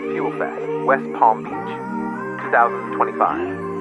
FuelFest, West Palm Beach, 2025.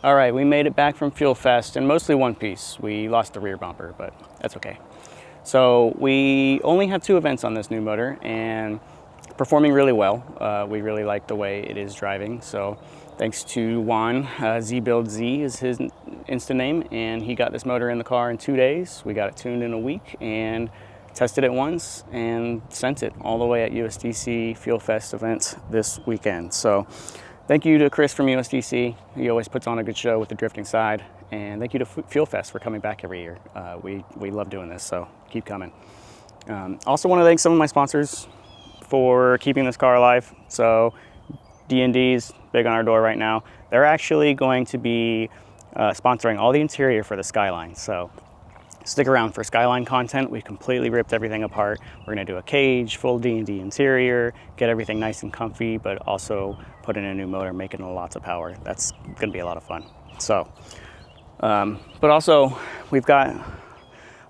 All right, we made it back from FuelFest in mostly one piece. We lost the rear bumper, but that's okay. So we only have 2 events on this new motor and performing really well. We really like the way it is driving. So thanks to Juan, Z is his Insta name, and he got this motor in the car in 2 days. We got it tuned in a week and tested it once and sent it all the way at USDC FuelFest event this weekend. So thank you to Chris from USDC. He always puts on a good show with the drifting side. And thank you to FuelFest for coming back every year. We love doing this, so keep coming. Also want to thank some of my sponsors for keeping this car alive. So D&D's big on our door right now. They're actually going to be sponsoring all the interior for the Skyline. So stick around for Skyline content. We completely ripped everything apart. We're gonna do a cage, full D&D interior, get everything nice and comfy, but also put in a new motor, making lots of power. That's gonna be a lot of fun. So, but also we've got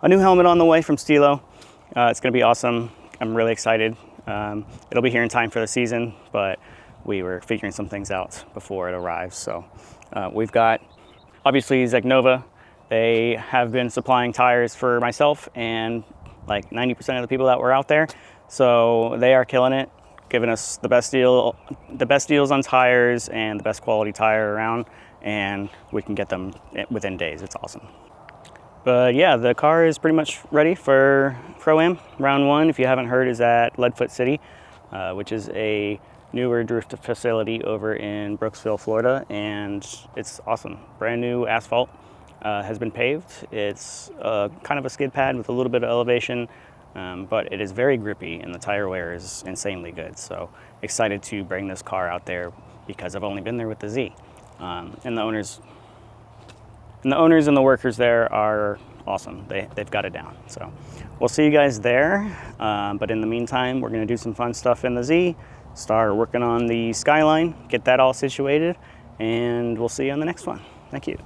a new helmet on the way from Stilo. It's gonna be awesome. I'm really excited. It'll be here in time for the season, but we were figuring some things out before it arrives. So we've got, obviously, Zegnova. They have been supplying tires for myself and like 90% of the people that were out there. So they are killing it, giving us the best deals on tires and the best quality tire around, and we can get them within days. It's awesome. But yeah, the car is pretty much ready for Pro-Am. Round 1, if you haven't heard, is at Leadfoot City, which is a newer drift facility over in Brooksville, Florida, and it's awesome. Brand new asphalt. Has been paved. It's kind of a skid pad with a little bit of elevation, but it is very grippy and the tire wear is insanely good. So excited to bring this car out there because I've only been there with the Z. And the owners and the workers there are awesome. They've got it down. So we'll see you guys there. But in the meantime, we're gonna do some fun stuff in the Z, start working on the Skyline, get that all situated, and we'll see you on the next one. Thank you.